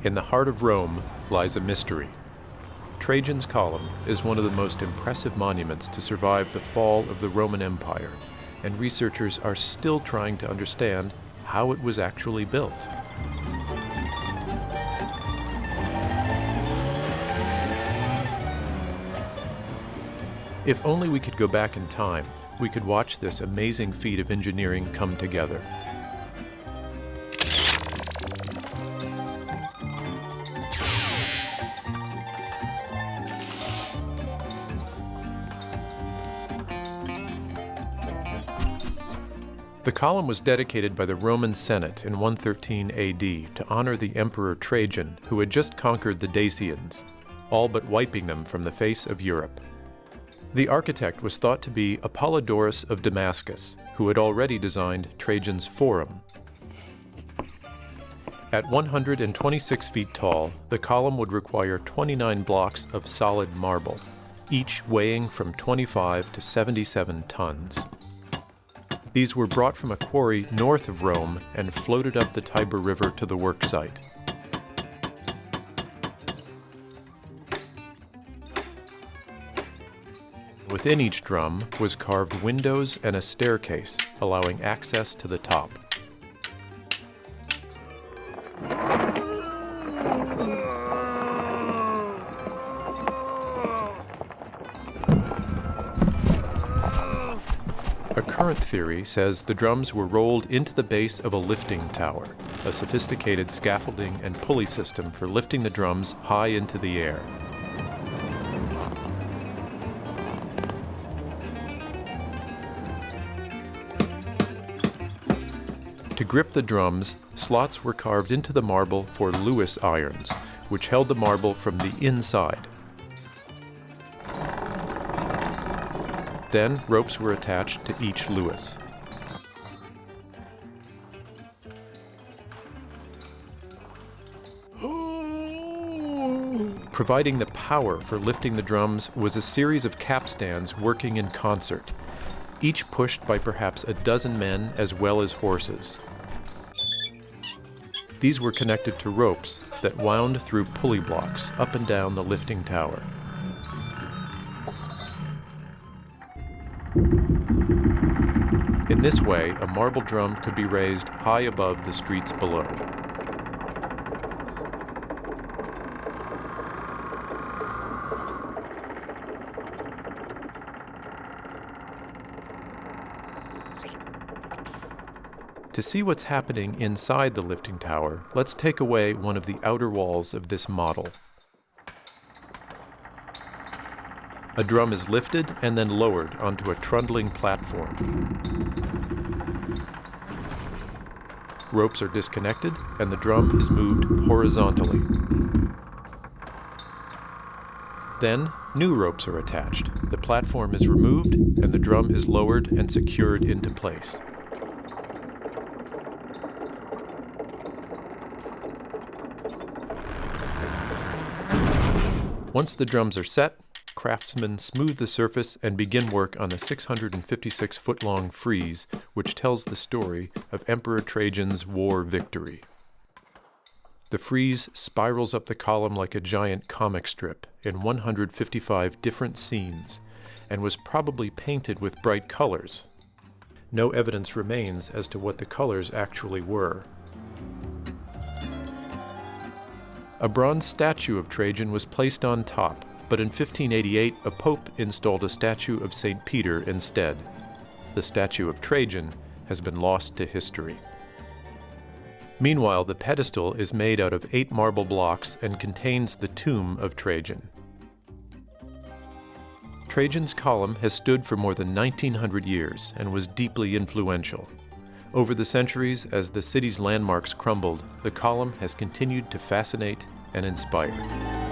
In the heart of Rome lies a mystery. Trajan's column is one of the most impressive monuments to survive the fall of the Roman Empire, and researchers are still trying to understand how it was actually built. If only we could go back in time, we could watch this amazing feat of engineering come together. The column was dedicated by the Roman Senate in 113 AD to honor the Emperor Trajan, who had just conquered the Dacians, all but wiping them from the face of Europe. The architect was thought to be Apollodorus of Damascus, who had already designed Trajan's Forum. At 126 feet tall, the column would require 29 blocks of solid marble, each weighing from 25 to 77 tons. These were brought from a quarry north of Rome and floated up the Tiber River to the work site. Within each drum was carved windows and a staircase, allowing access to the top. A current theory says the drums were rolled into the base of a lifting tower, a sophisticated scaffolding and pulley system for lifting the drums high into the air. To grip the drums, slots were carved into the marble for Lewis irons, which held the marble from the inside. Then, ropes were attached to each Lewis. Providing the power for lifting the drums was a series of capstans working in concert, each pushed by perhaps a dozen men as well as horses. These were connected to ropes that wound through pulley blocks up and down the lifting tower. In this way, a marble drum could be raised high above the streets below. To see what's happening inside the lifting tower, let's take away one of the outer walls of this model. A drum is lifted and then lowered onto a trundling platform. Ropes are disconnected and the drum is moved horizontally. Then, new ropes are attached. The platform is removed and the drum is lowered and secured into place. Once the drums are set, craftsmen smooth the surface and begin work on the 656-foot-long frieze, which tells the story of Emperor Trajan's war victory. The frieze spirals up the column like a giant comic strip in 155 different scenes, and was probably painted with bright colors. No evidence remains as to what the colors actually were. A bronze statue of Trajan was placed on top, but in 1588 a pope installed a statue of St. Peter instead. The statue of Trajan has been lost to history. Meanwhile, the pedestal is made out of 8 marble blocks and contains the tomb of Trajan. Trajan's column has stood for more than 1900 years and was deeply influential. Over the centuries, as the city's landmarks crumbled, the column has continued to fascinate and inspire.